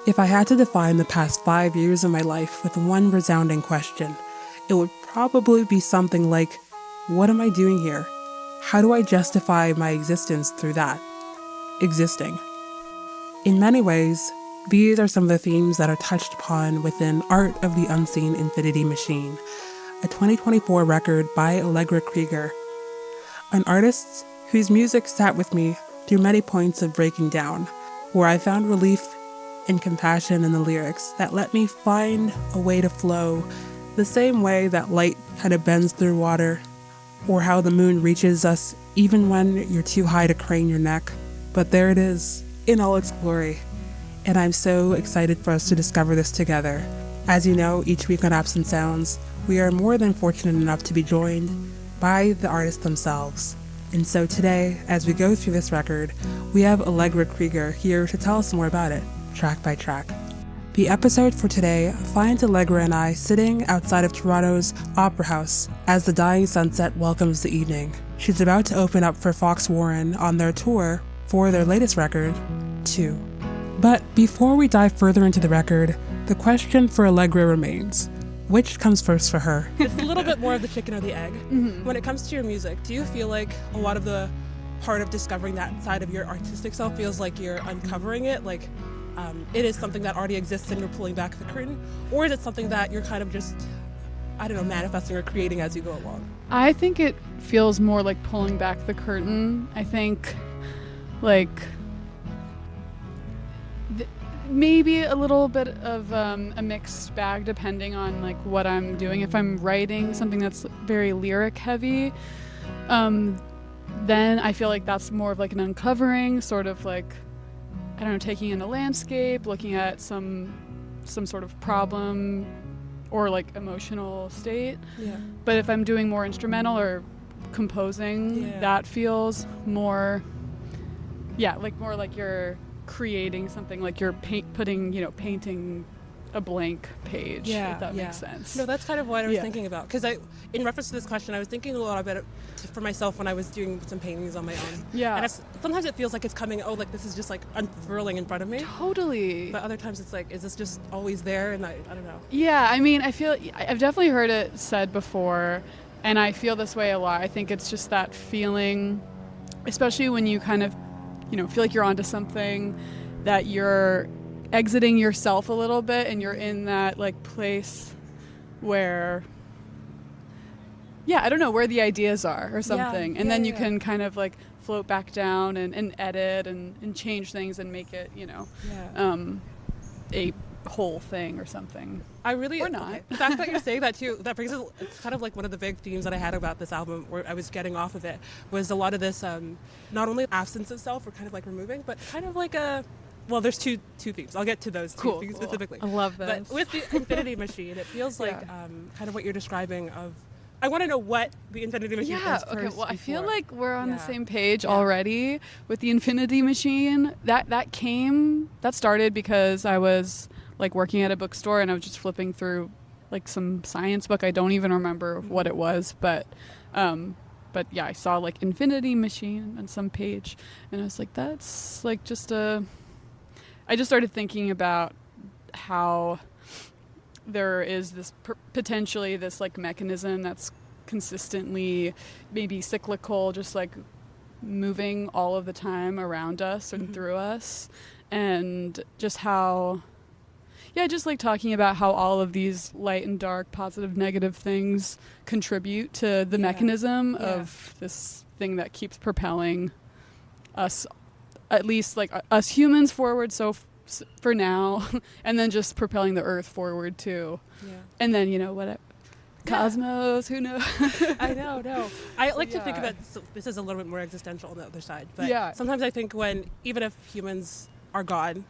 If I had to define the past 5 years of my life with one resounding question, it would probably be something like, what am I doing here? How do I justify my existence through that? Existing. In many ways, these are some of the themes that are touched upon within Art of the Unseen Infinity Machine, a 2024 record by Allegra Krieger, an artist whose music sat with me through many points of breaking down, where I found relief and compassion in the lyrics that let me find a way to flow the same way that light kind of bends through water, or how the moon reaches us even when you're too high to crane your neck. But there it is, in all its glory. And I'm so excited for us to discover this together. As you know, each week on Apps and Sounds, we are more than fortunate enough to be joined by the artists themselves. And so today, as we go through this record, we have Allegra Krieger here to tell us more about it, track by track. The episode for today finds Allegra and I sitting outside of Toronto's Opera House as the dying sunset welcomes the evening. She's about to open up for Foxwarren on their tour for their latest record, 2. But before we dive further into the record, the question for Allegra remains. Which comes first for her? It's a little bit more of the chicken or the egg. Mm-hmm. When it comes to your music, do you feel like a lot of the part of discovering that side of your artistic self feels like you're uncovering it? Like it is something that already exists and you're pulling back the curtain? Or is it something that you're kind of just, manifesting or creating as you go along? I think it feels more like pulling back the curtain. I think maybe a little bit of a mixed bag depending on what I'm doing. If I'm writing something that's very lyric heavy, then I feel like that's more of an uncovering, sort of taking in a landscape, looking at some sort of problem or emotional state. Yeah. But if I'm doing more instrumental or composing, that feels more more like you're creating something, like you're painting a blank page, if that makes sense. No, that's kind of what I was thinking about, because in reference to this question, I was thinking a lot about it for myself when I was doing some paintings on my own. Yeah. And sometimes it feels like it's coming, this is just unfurling in front of me. Totally. But other times it's is this just always there? And I don't know. Yeah, I feel, I've definitely heard it said before, and I feel this way a lot. I think it's just that feeling, especially when you kind of, feel like you're onto something, that you're exiting yourself a little bit and you're in that place where I don't know, where the ideas are or something. And then you can kind of float back down and edit and change things and make it, a whole thing or something. Or not. Okay. The fact that you're saying that too, that brings us, it's kind of one of the big themes that I had about this album, where I was getting off of it, was a lot of this, not only absence of self, or kind of removing, but kind of there's two themes. I'll get to those two themes specifically. I love this. But with the Infinity Machine, it feels kind of what you're describing of, I want to know what the Infinity Machine is first. Okay, well, I feel like we're on the same page already with the Infinity Machine. That started because I was working at a bookstore and I was just flipping through some science book. I don't even remember what it was, but I saw Infinity Machine on some page and I was like, that's just I just started thinking about how there is this potentially this mechanism that's consistently maybe cyclical, just moving all of the time around us and through us, and just how just talking about how all of these light and dark, positive, negative things contribute to the mechanism of this thing that keeps propelling us, at least us humans forward for now, and then just propelling the earth forward too. Yeah. And then cosmos, who knows? I know, no. I like to think about this is a little bit more existential on the other side, but sometimes I think even if humans are gone,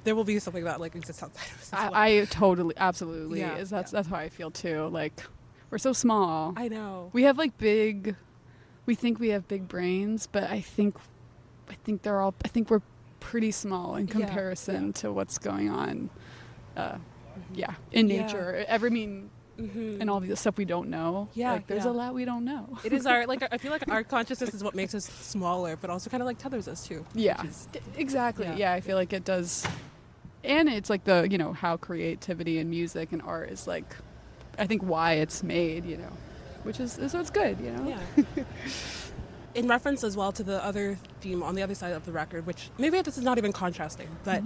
there will be something that exists outside of us. I totally, absolutely. That's how I feel too. We're so small. I know. We have we think we have big brains, but I think we're pretty small in comparison to what's going on. In nature. And all the stuff we don't know. There's a lot we don't know. It is I feel like our consciousness is what makes us smaller, but also kind of tethers us too. Yeah, exactly. Yeah, I feel like it does and it's like the, you know, how creativity and music and art is like, I think why it's made, you know, which is so it's good, you know. Yeah. In reference as well to the other theme on the other side of the record, which maybe this is not even contrasting, but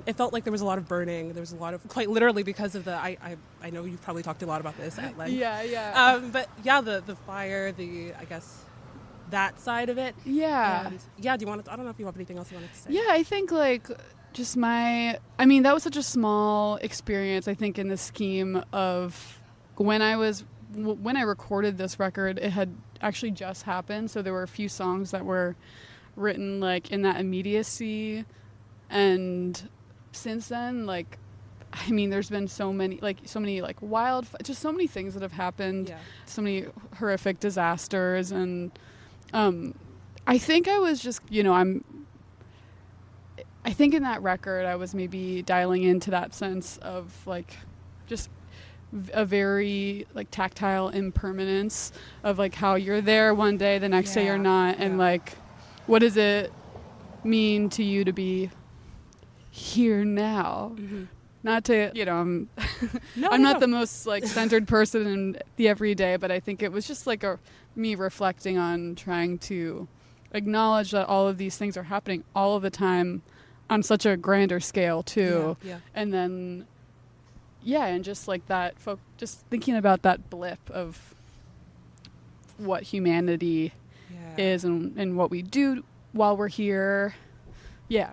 it felt like there was a lot of burning. There was a lot of, quite literally, because of the, I know you've probably talked a lot about this at length. Yeah. But yeah, the fire, I guess, that side of it. Yeah. And yeah, do you want to, I don't know if you have anything else you wanted to say. Yeah, I think like just I mean, that was such a small experience, I think, in the scheme of when I recorded this record, it had actually just happened. So there were a few songs that were written like in that immediacy. And since then, like, I mean, there's been so many wild, just so many things that have happened, so many horrific disasters. And I think I was just, you know, I think in that record, I was maybe dialing into that sense of like just a very like tactile impermanence of like how you're there one day, the next day you're not, and like what does it mean to you to be here now? Not to, you know, I'm not the most like centered person in the everyday, but I think it was just like me reflecting on trying to acknowledge that all of these things are happening all of the time on such a grander scale too. And then and just like that, just thinking about that blip of what humanity is and what we do while we're here. I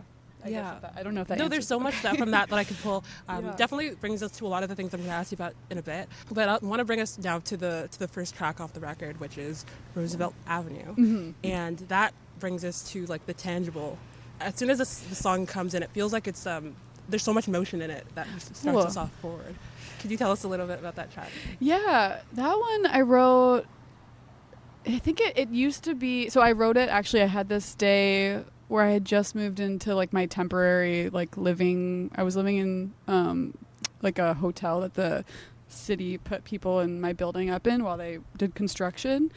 don't know if that there's so much stuff from that I could pull. Definitely brings us to a lot of the things I'm going to ask you about in a bit. But I want to bring us now to the first track off the record, which is Roosevelt Avenue. And that brings us to like the tangible. As soon as the song comes in, it feels like it's there's so much motion in it that starts us off forward. Could you tell us a little bit about that track? Yeah, that one I wrote, I think it used to be, so I wrote it, actually I had this day where I had just moved into like my temporary like I was living in like a hotel that the city put people in my building up in while they did construction.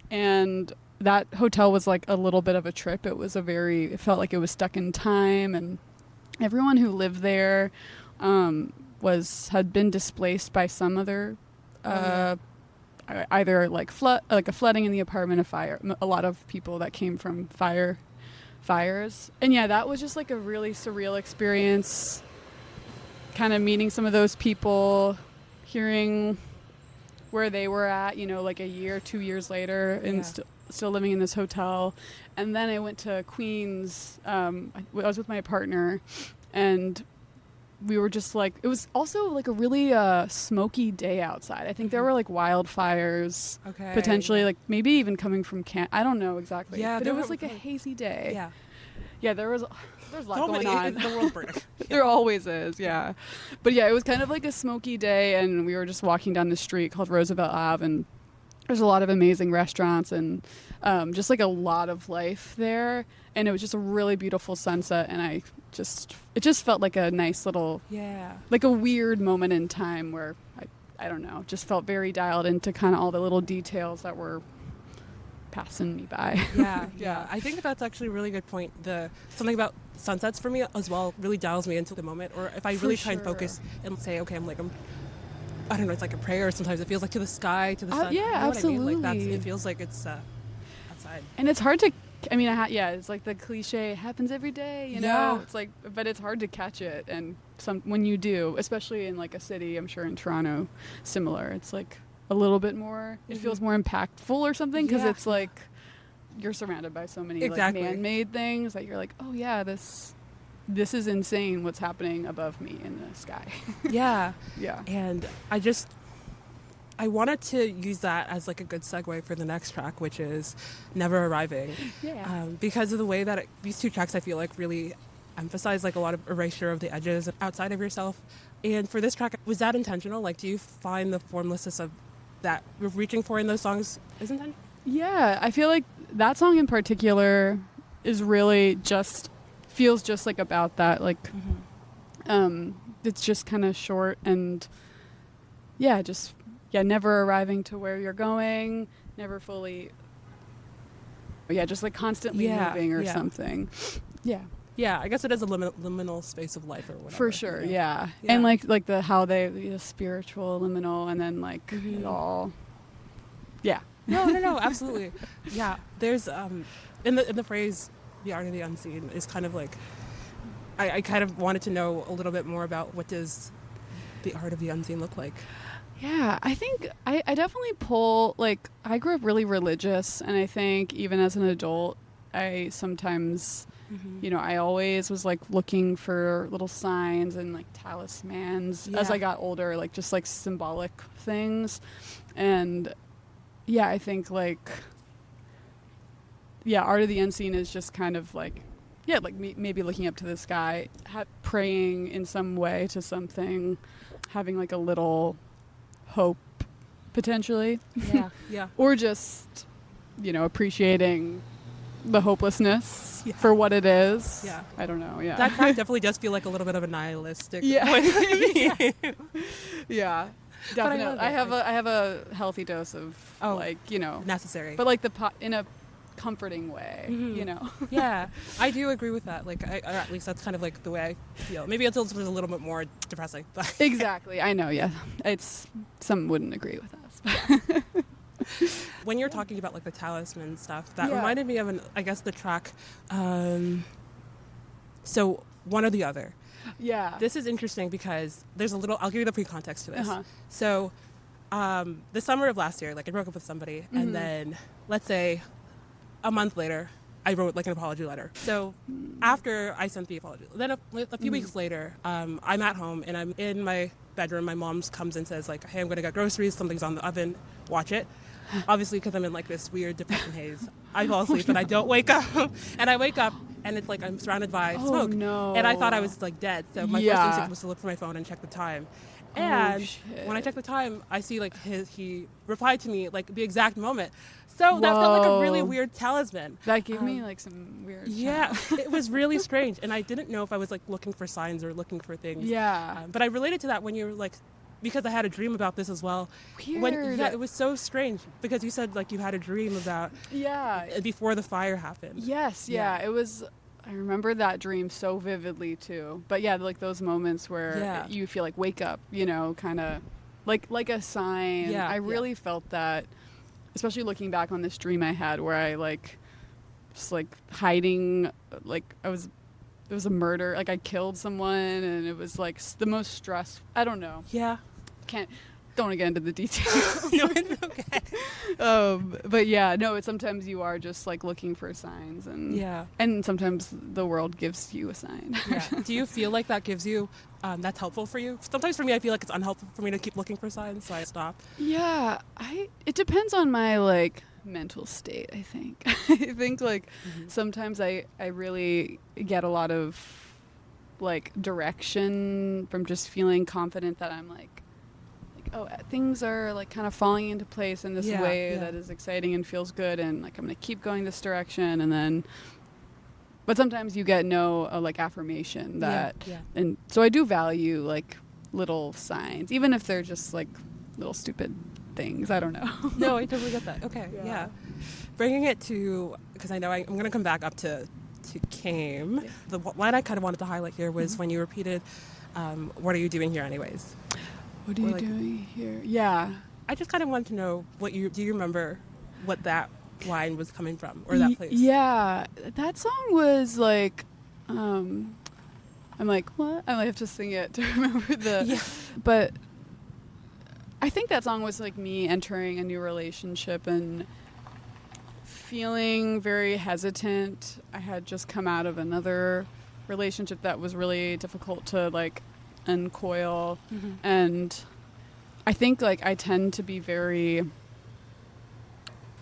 And that hotel was like a little bit of a trip. It felt like it was stuck in time, and everyone who lived there had been displaced by some other either like a flooding in the apartment, a fire. A lot of people that came from fires, and that was just like a really surreal experience. Kind of meeting some of those people, hearing where they were at, you know, like a year, 2 years later, and still living in this hotel. And then I went to Queens. I was with my partner, and we were just like, it was also like a really smoky day outside. I think there were like wildfires, potentially, like maybe even coming from I don't know exactly. But it was like a hazy day. There's a lot going on. The world's burning. There always is, But it was kind of like a smoky day, and we were just walking down the street called Roosevelt Ave, and there's a lot of amazing restaurants and just like a lot of life there. And it was just a really beautiful sunset, and it just felt like a nice little, like a weird moment in time where I don't know, just felt very dialed into kind of all the little details that were passing me by. I think that's actually a really good point. Something about sunsets for me as well really dials me into the moment, or if I really try and focus and say, okay, I don't know, it's like a prayer. Sometimes it feels like to the sky, to the sun. You know absolutely. What I mean? Like it feels like it's outside. And it's hard to, I mean, it's like the cliche, it happens every day, you know? It's like, but it's hard to catch it. And when you do, especially in like a city, I'm sure in Toronto, similar, it's like a little bit more, it feels more impactful or something, because it's like you're surrounded by so many like man-made things that you're like, oh yeah, this is insane what's happening above me in the sky. And I wanted to use that as like a good segue for the next track, which is Never Arriving. Because of the way that these two tracks I feel like really emphasize like a lot of erasure of the edges outside of yourself. And for this track, was that intentional? Like, do you find the formlessness of that we're reaching for in those songs is intentional? I feel like that song in particular is really feels just like about that, like it's just kind of short and never arriving to where you're going, never fully just like constantly moving or something. Yeah, I guess it is a liminal space of life or whatever. For sure, you know? yeah. Yeah. And like the how they spiritual, liminal, and then like it all. Yeah. No, absolutely. Yeah, there's in the phrase "the art of the unseen" is kind of like I kind of wanted to know a little bit more about what does the art of the unseen look like. Yeah, I think I definitely pull, like, I grew up really religious, and I think even as an adult, I sometimes, you know, I always was, like, looking for little signs and, like, talismans as I got older, like, just, like, symbolic things. And, yeah, I think, like, yeah, art of the unseen is just kind of, like, yeah, like, maybe looking up to the sky, praying in some way to something, having, like, a little hope potentially, Yeah. or just, you know, appreciating the hopelessness for what it is. Yeah, I don't know. Yeah, that crack definitely does feel like a little bit of a nihilistic point of view. Yeah, definitely. I have a healthy dose of like, you know, necessary, but like in a comforting way, you know. Yeah, I do agree with that. Like, or at least that's kind of like the way I feel. Maybe it's a little bit more depressing, but Exactly. I know. Yeah, some wouldn't agree with us. When you're talking about like the talisman stuff, that reminded me of I guess the track. So One or the Other. Yeah. This is interesting because there's a little. I'll give you the pre-context to this. So, the summer of last year, like I broke up with somebody, and then let's say a month later, I wrote like an apology letter. So after I sent the apology, then a few weeks later, I'm at home and I'm in my bedroom. My mom comes and says like, "Hey, I'm going to get groceries. Something's on the oven. Watch it." Obviously, because I'm in like this weird depression haze, I fall asleep and I don't wake up. And I wake up and it's like I'm surrounded by smoke. No. And I thought I was like dead. So my first instinct was to look for my phone and check the time. And when I check the time, I see like he replied to me like the exact moment. So that felt like a really weird talisman. That gave me like some weird. Yeah, it was really strange, and I didn't know if I was like looking for signs or looking for things. Yeah. But I related to that when you were like, because I had a dream about this as well. Weird. It was so strange because you said like you had a dream about before the fire happened. Yes. Yeah. It was. I remember that dream so vividly too. But yeah, like those moments where you feel like wake up, you know, kind of like a sign. Yeah. I really felt that, especially looking back on this dream I had where I like just like hiding, like it was a murder, like I killed someone, and it was like the most stress. I don't know. Yeah. Don't want to get into the details. No, it's okay. But yeah, no, sometimes you are just like looking for signs, and sometimes the world gives you a sign. Yeah. Do you feel like that gives you, that's helpful for you? Sometimes for me, I feel like it's unhelpful for me to keep looking for signs, so I stop. Yeah, it depends on my like mental state, I think. I think like sometimes I really get a lot of like direction from just feeling confident that I'm like, oh, things are like kind of falling into place in this way that is exciting and feels good, and like I'm gonna keep going this direction, and then but sometimes you get no like affirmation that and so I do value like little signs, even if they're just like little stupid things. I don't know. No, I totally get that. Okay. Yeah. Bringing it to, because I know I'm going to come back up to CJAM. Yeah. The line I kind of wanted to highlight here was when you repeated, what are you doing here anyways? What are you doing here? Yeah. I just kind of wanted to know do you remember what that line was coming from, or that place? Yeah. That song was like, I'm like, what? I might have to sing it to remember but I think that song was like me entering a new relationship and feeling very hesitant. I had just come out of another relationship that was really difficult to like uncoil, and I think like I tend to be very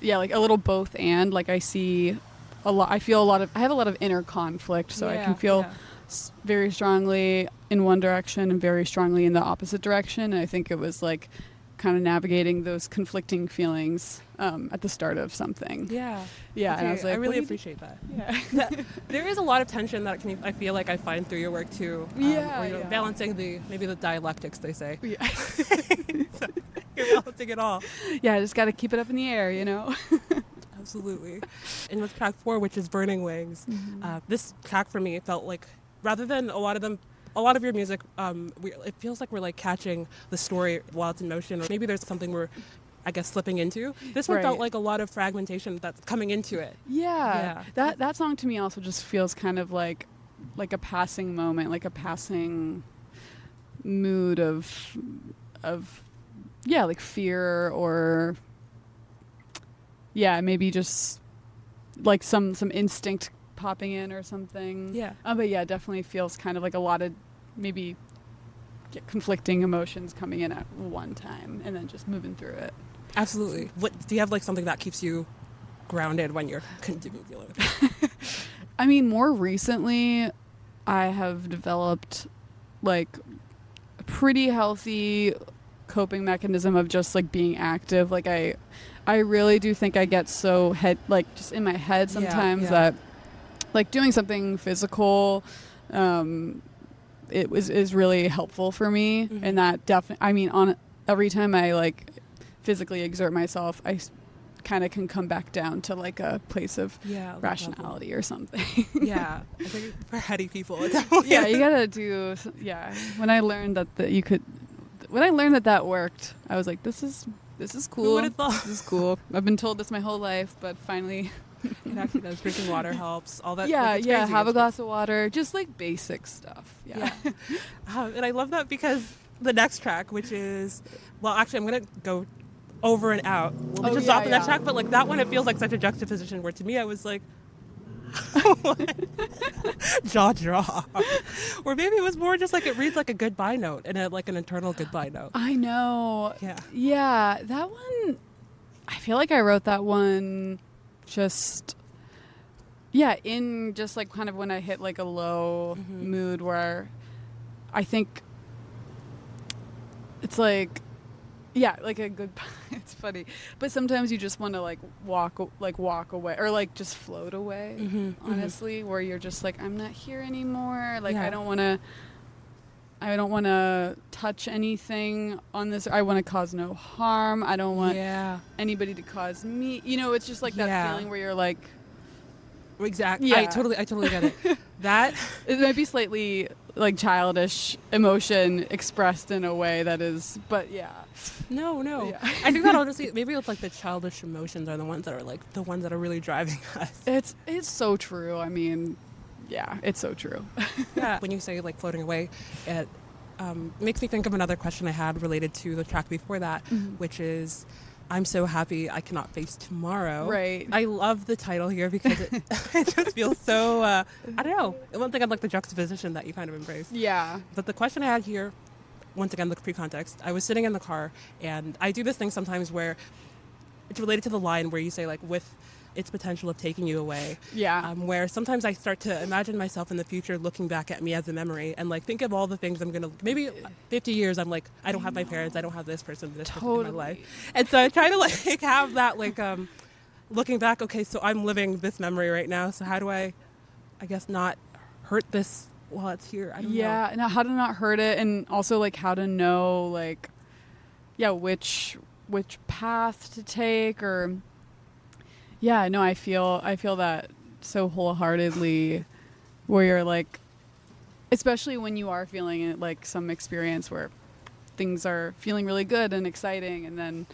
like a little both and, like I see a lot, I have a lot of inner conflict, so I can feel very strongly in one direction and very strongly in the opposite direction, and I think it was like kind of navigating those conflicting feelings at the start of something. Yeah. Okay, and I was like, I really appreciate that. Yeah. There is a lot of tension that I feel like I find through your work too. Where you're balancing maybe the dialectics, they say. Yeah. So you're balancing it all. Yeah, I just got to keep it up in the air, you know. Absolutely. And with track 4, which is Burning Wings, this track for me felt like, rather than a lot of your music, it feels like we're like catching the story while it's in motion, or maybe there's something we're, I guess, slipping into. This one felt like a lot of fragmentation that's coming into it. Yeah. That song to me also just feels kind of like a passing moment, like a passing mood of like fear, or maybe just like some instinct popping in or something. But yeah, it definitely feels kind of like a lot of maybe conflicting emotions coming in at one time and then just moving through it. Absolutely. What do you have, like something that keeps you grounded when you're dealing with it? I mean, more recently I have developed like a pretty healthy coping mechanism of just like being active. Like I really do think I get so just in my head sometimes that like doing something physical is really helpful for me. And that definitely, I mean, on every time I like physically exert myself, I kind of can come back down to like a place of rationality or something. I think for heady people, you gotta do. When I learned that worked, I was like, this is cool. Who would have thought? This is cool. I've been told this my whole life, but finally. It actually does. Drinking water helps. All that. Have a glass of water. Just like basic stuff. And I love that because the next track, which is, well, actually, I'm gonna go over and out. We'll just stop the next track, but like that one, it feels like such a juxtaposition where to me I was like, jaw drop. Or maybe it was more just like it reads like a goodbye note and like an eternal goodbye note. I know. Yeah, that one, I feel like I wrote that one just in just like kind of when I hit like a low mood where I think it's like like a good it's funny, but sometimes you just want to like walk away or like just float away, honestly, where you're just like, I'm not here anymore, like I don't want to touch anything on this. I want to cause no harm. I don't want anybody to cause me, it's just like that feeling where you're like, exactly. I totally get it. That it might be slightly like childish emotion expressed in a way that is, but no. I think that honestly, maybe it's like the childish emotions are the ones that are really driving us. It's so true. I mean, it's so true. When you say like floating away, it makes me think of another question I had related to the track before that, which is, I'm so happy I cannot face tomorrow. Right. I love the title here because it just feels so, I don't know. One thing I'd like the juxtaposition that you kind of embrace. Yeah. But the question I had here, once again, the pre-context, I was sitting in the car and I do this thing sometimes where it's related to the line where you say like, with its potential of taking you away. Where sometimes I start to imagine myself in the future looking back at me as a memory and like think of all the things I'm going to, maybe 50 years I'm like, I don't have my parents, I don't have this person in my life. And so I try to like have that like looking back, okay, so I'm living this memory right now, so how do I guess not hurt this while it's here? I don't know. And how to not hurt it, and also like how to know like which path to take, or I feel that so wholeheartedly, where you're like, especially when you are feeling it, like some experience where things are feeling really good and exciting, and then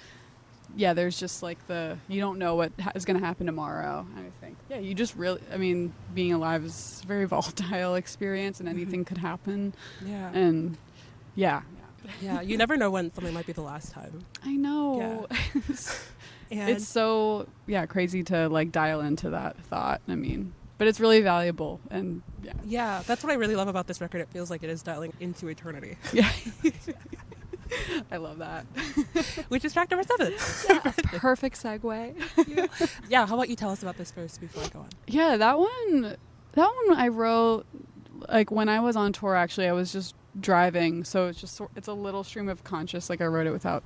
there's just like you don't know what is going to happen tomorrow. And I think you just really, I mean, being alive is a very volatile experience, and anything could happen. And you never know when something might be the last time. I know. It's so crazy to like dial into that thought. I mean, but it's really valuable, and that's what I really love about this record. It feels like it is dialing into eternity. I love that. Which is track number 7. Perfect segue. How about you tell us about this first before I go on? That one I wrote like when I was on tour. Actually, I was just driving, so it's a little stream of conscious. Like I wrote it without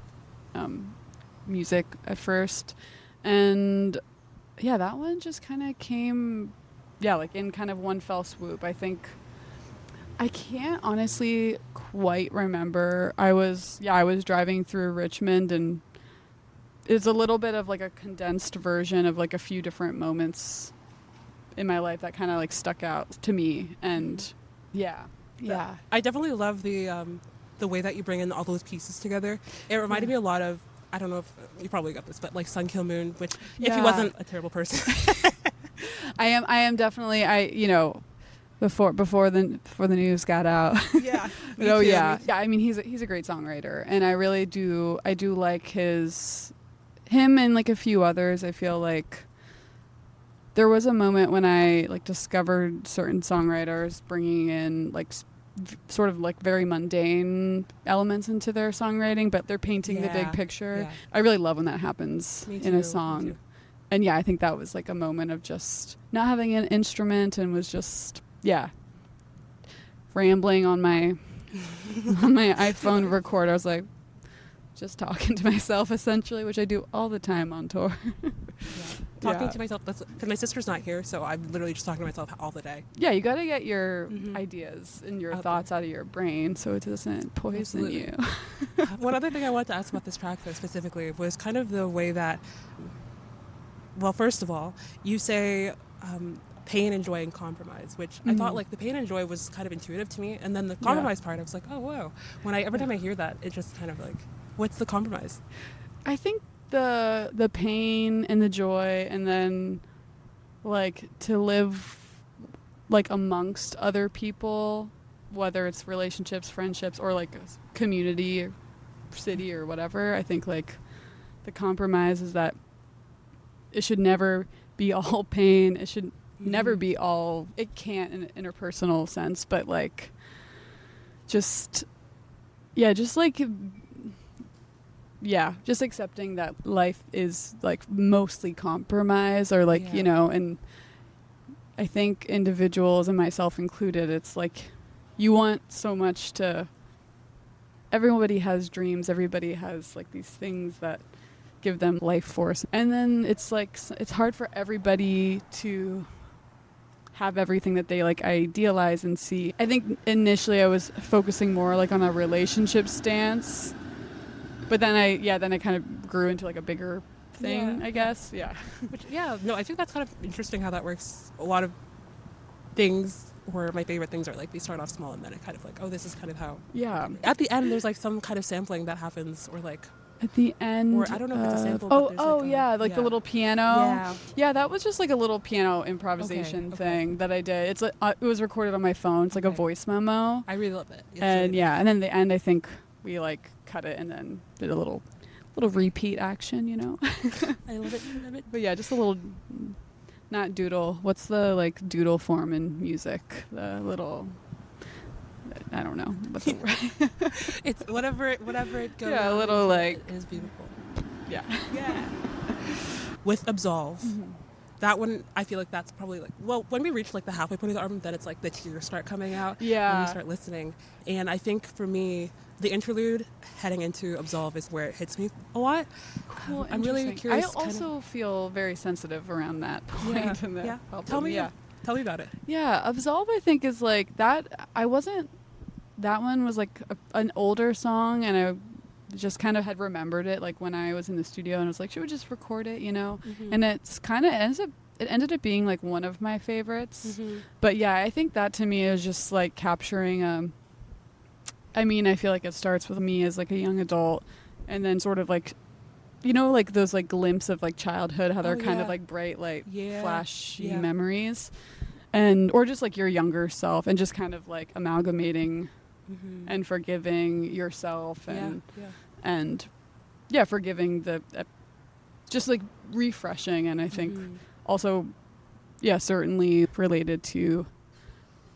music at first, and that one just kind of came like in kind of one fell swoop. I think I can't honestly quite remember. I was driving through Richmond, and it's a little bit of like a condensed version of like a few different moments in my life that kind of like stuck out to me. And yeah. I definitely love the way that you bring in all those pieces together. It reminded me a lot of, I don't know if you probably got this, but like Sun Kill Moon, which if he wasn't a terrible person. I am definitely, before the news got out. Yeah. Yeah. I mean, he's a great songwriter, and I really do. I do like him and like a few others. I feel like there was a moment when I like discovered certain songwriters bringing in like sort of like very mundane elements into their songwriting, but they're painting the big picture. Yeah. I really love when that happens in a song. And yeah, I think that was like a moment of just not having an instrument and was just, rambling on my iPhone recorder. I was like just talking to myself essentially, which I do all the time on tour. Talking to myself, because my sister's not here, so I'm literally just talking to myself all the day. Yeah, you got to get your ideas and your thoughts out of your brain so it doesn't poison you. One other thing I wanted to ask about this track, though, specifically, was kind of the way that, well, first of all, you say pain and joy and compromise, which I thought like the pain and joy was kind of intuitive to me, and then the compromise part, I was like, oh, whoa. Every time I hear that, it just kind of like, what's the compromise? I think the pain and the joy, and then like to live like amongst other people, whether it's relationships, friendships, or like a community or city or whatever. I think like the compromise is that it should never be all pain. It should never be all, it can't in an interpersonal sense, but like just accepting that life is like mostly compromise, or like, and I think individuals, and myself included, it's like you want so much to, everybody has dreams, everybody has like these things that give them life force, and then it's like it's hard for everybody to have everything that they like idealize and see. I think initially I was focusing more like on a relationship stance, but then I kind of grew into like a bigger thing, I guess. Yeah. I think that's kind of interesting how that works. A lot of things, or my favorite things, are like they start off small and then it kind of like, oh, this is kind of how. Yeah. At the end, there's like some kind of sampling that happens, or like. At the end, or I don't know if it's a sample. The little piano. Yeah, that was just like a little piano improvisation thing that I did. It's like, it was recorded on my phone. It's like a voice memo. I really love it. And and then the end, I think we like cut it and then did a little repeat action. I love it. But yeah, just a little, not doodle. What's the like doodle form in music? The little. I don't know. It's whatever it goes. Yeah, a little like. It is beautiful. Yeah. Yeah. With Absolve, that one, I feel like that's probably like, well, when we reach like the halfway point of the album, then it's like the tears start coming out. Yeah. When you start listening. And I think for me, the interlude heading into Absolve is where it hits me a lot. Cool. I'm really curious. I also feel very sensitive around that point in the album. Tell me about it. Yeah, Absolve, I think, is like that. That one was like an older song, and I just kind of had remembered it like when I was in the studio, and I was like, should we just record it, And it's kind of it ended up being like one of my favorites. But yeah, I think that to me is just like capturing I mean, I feel like it starts with me as like a young adult, and then sort of like, like those like glimpses of like childhood, how they're kind of like bright, like flashy memories, or just like your younger self, and just kind of like amalgamating and forgiving yourself, and forgiving the just like refreshing. And I think also certainly related to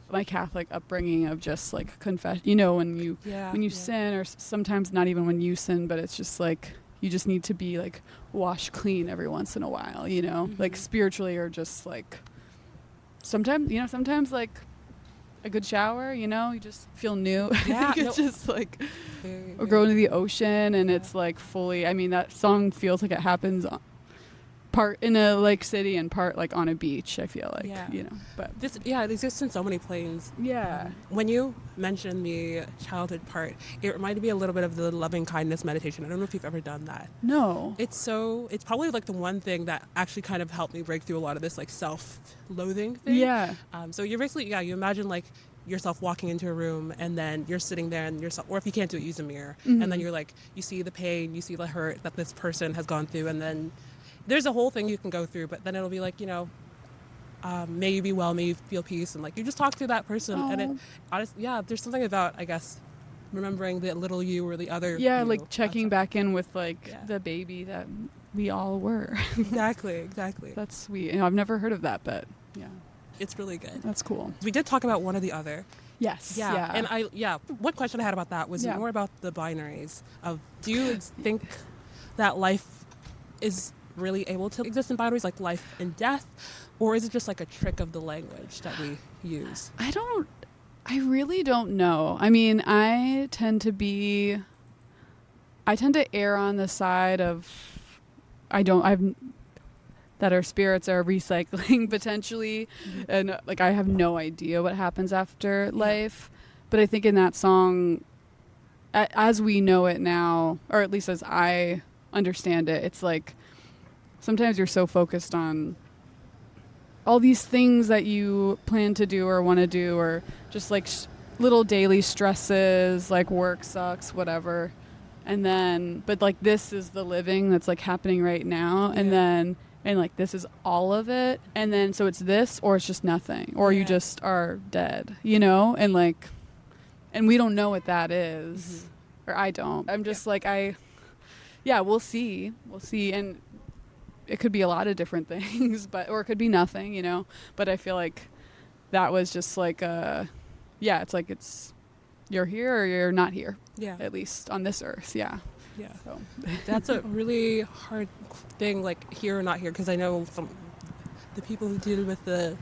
my Catholic upbringing of just like confess, when you sin, or sometimes not even when you sin, but it's just like you just need to be like washed clean every once in a while, like spiritually, or just like sometimes like a good shower, you just feel new. Just like, or go into the ocean, and it's like fully, I mean, that song feels like it happens part in a like city and part like on a beach, I feel like. Yeah. You know, but it exists in so many planes. yeah. When you mentioned the childhood part, it reminded me a little bit of the loving kindness meditation. I don't know if you've ever done that. No. It's probably like the one thing that actually kind of helped me break through a lot of this like self-loathing thing. Yeah. So you're basically, you imagine like yourself walking into a room and then you're sitting there and yourself, or if you can't do it, use a mirror. Mm-hmm. And then you're like, you see the pain, you see the hurt that this person has gone through. And then there's a whole thing you can go through, but then it'll be like, may you be well, may you feel peace. And like, you just talk to that person. Aww. And it, honestly, there's something about, I guess, remembering the little you or the other Yeah, you. like checking back in with like the baby that we all were. Exactly. That's sweet. I've never heard of that, but yeah. It's really good. That's cool. We did talk about one or the other. Yes. Yeah. And one question I had about that was more about the binaries of, do you think that life is really able to exist in binaries, like life and death, or is it just like a trick of the language that we use? I really don't know. I mean, I tend to err on the side of that our spirits are recycling potentially, and like I have no idea what happens after life. But I think in that song, as we know it now, or at least as I understand it, it's like sometimes you're so focused on all these things that you plan to do or want to do, or just like little daily stresses, like work sucks, whatever. And then, but like this is the living that's like happening right now. And like this is all of it. And then so it's this or it's just nothing. Or you just are dead, And like, and we don't know what that is. Mm-hmm. Or I don't. I'm just like, we'll see. We'll see. And it could be a lot of different things, or it could be nothing, But I feel like that was just like it's like you're here or you're not here. Yeah. At least on this earth. Yeah. Yeah. So that's a really hard thing, like here or not here, because I know the people who deal with the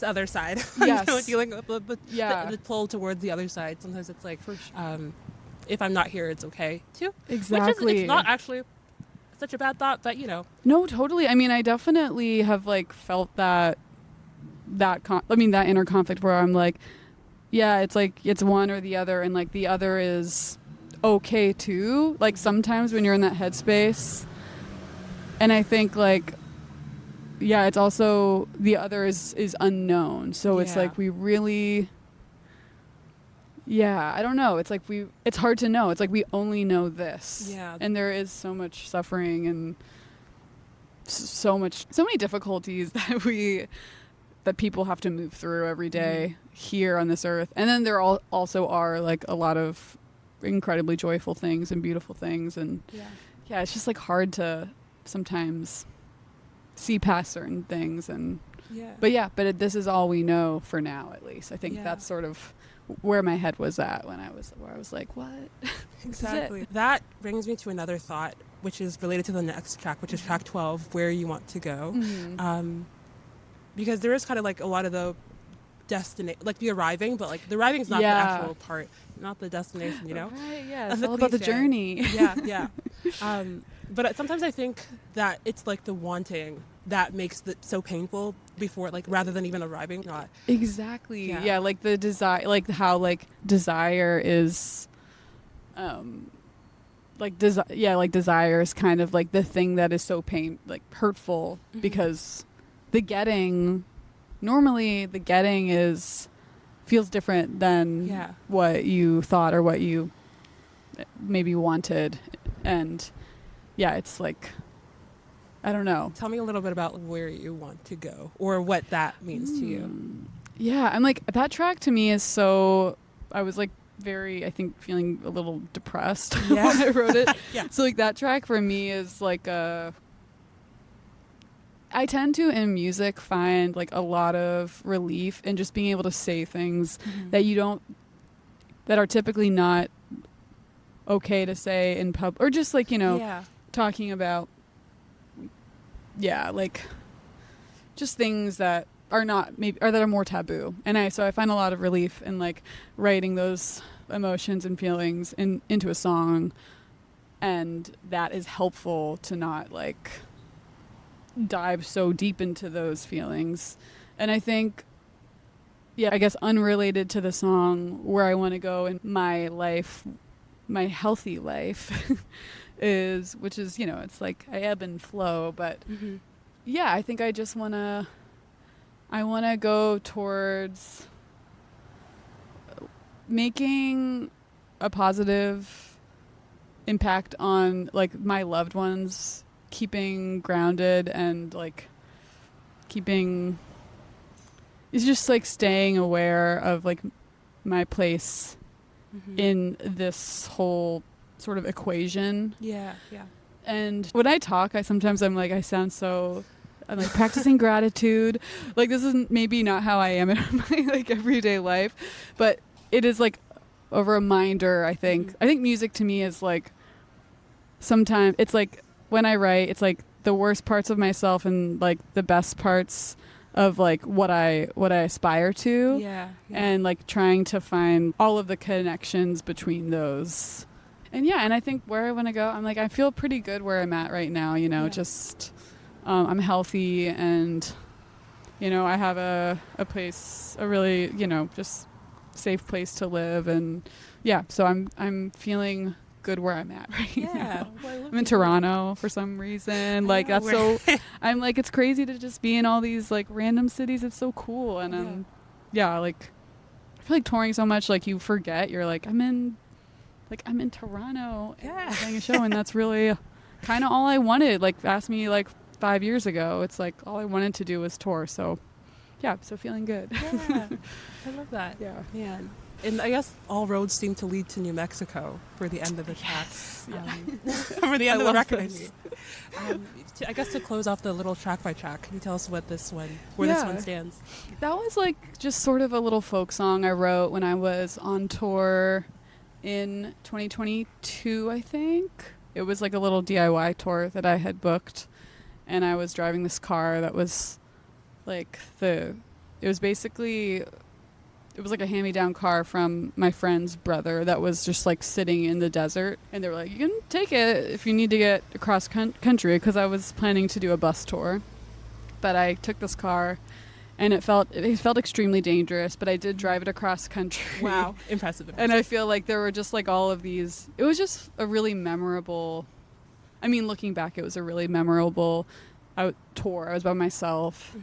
other side, dealing with the pull towards the other side. Sometimes it's like, if I'm not here, it's okay too. Exactly. It's not actually such a bad thought, but No, totally. I mean, I definitely have like felt that inner conflict where I'm like, yeah, it's like it's one or the other, and like the other is okay too. Like sometimes when you're in that headspace, and I think like, it's also the other is unknown. So it's like we really, I don't know. It's like it's hard to know. It's like we only know this. Yeah. And there is so much suffering and so many difficulties that people have to move through every day here on this earth. And then there also are like a lot of incredibly joyful things and beautiful things. And it's just like hard to sometimes see past certain things. And but this is all we know for now, at least. I think that's sort of where my head was at where I was like, what? Exactly. That brings me to another thought, which is related to the next track, which is track 12, Where You Want to Go. Mm-hmm. Because there is kind of like a lot of the destination, like the arriving, but like the arriving is not the actual part, not the destination, Right, yeah. It's all about the journey. Yeah. But sometimes I think that it's like the wanting that makes it so painful before, like, rather than even arriving. Not exactly. Yeah, like the desire, like how like desire is, like desire is kind of like the thing that is so hurtful, because the getting feels different than what you thought or what you maybe wanted. And it's like, I don't know. Tell me a little bit about where you want to go or what that means to you. Yeah, I'm like, that track to me is so, I was like very, I think, feeling a little depressed when I wrote it. So like that track for me is like I tend to, in music, find like a lot of relief in just being able to say things that are typically not okay to say in pub, or just like, talking about, like just things that are not maybe, or that are more taboo. And so I find a lot of relief in like writing those emotions and feelings into a song, and that is helpful to not like dive so deep into those feelings. And I think, yeah, I guess unrelated to the song, where I want to go in my life, my healthy life, which is, it's like I ebb and flow, but yeah, I think I just want to go towards making a positive impact on like my loved ones, keeping grounded and like it's just like staying aware of like my place in this whole sort of equation. Yeah. And when I talk, I'm like, I'm like practicing gratitude. Like, this is maybe not how I am in my like everyday life, but it is like a reminder, I think. I think music to me is like, sometimes it's like when I write, it's like the worst parts of myself and like the best parts of like what I aspire to. Yeah. And like trying to find all of the connections between those. And yeah, and I think where I want to go, I'm like, I feel pretty good where I'm at right now, just I'm healthy, and I have a place, a really just safe place to live, and yeah, so I'm feeling good where I'm at right now. Well, I'm in Toronto for some reason. Like that's so I'm like, it's crazy to just be in all these like random cities. It's so cool. And like I feel like touring so much, like you forget you're like I'm in Toronto playing a show, and that's really kind of all I wanted. Like asked me like 5 years ago, it's like all I wanted to do was tour. So yeah, so feeling good. Yeah. I love that. Yeah. Man. And I guess all roads seem to lead to New Mexico for the end of the track. For the end of the record. I guess to close off the little track by track, can you tell us what this one stands? That was like just sort of a little folk song I wrote when I was on tour in 2022, I think. It was like a little DIY tour that I had booked, and I was driving this car that was like it was like a hand-me-down car from my friend's brother that was just like sitting in the desert, and they were like, you can take it if you need to get across country, because I was planning to do a bus tour. But I took this car, and it felt extremely dangerous, but I did drive it across country. Wow. Impressive. And I feel like there were just like all of these, it was just a really memorable, looking back, it was a really memorable tour. I was by myself.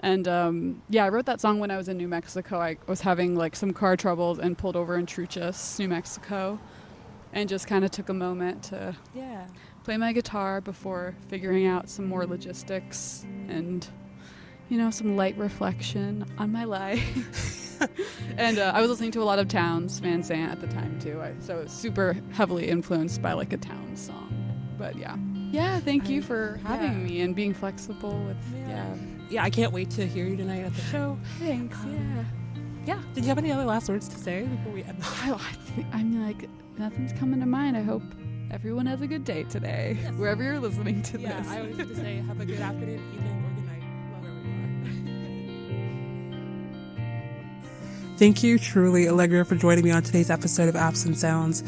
And I wrote that song when I was in New Mexico. I was having like some car troubles and pulled over in Truchas, New Mexico, and just kind of took a moment to play my guitar before figuring out some more logistics and, some light reflection on my life. And I was listening to a lot of Townes Van Sant at the time too. So it's super heavily influenced by like a Townes song. But yeah. Yeah, thank you for having me and being flexible with, Yeah, I can't wait to hear you tonight at the show. Thanks, Yeah. Did you have any other last words to say before we end? Nothing's coming to mind. I hope everyone has a good day today, wherever you're listening to this. Yeah, I always like to say have a good afternoon, evening, or good night, wherever you are. Thank you, truly, Allegra, for joining me on today's episode of Apps and Sounds.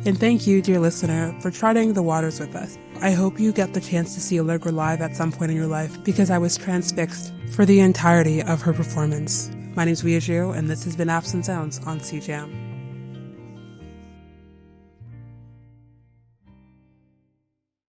And thank you, dear listener, for charting the waters with us. I hope you get the chance to see Allegra live at some point in your life, because I was transfixed for the entirety of her performance. My name is Weajue, and this has been Apps and Sounds on CJAM.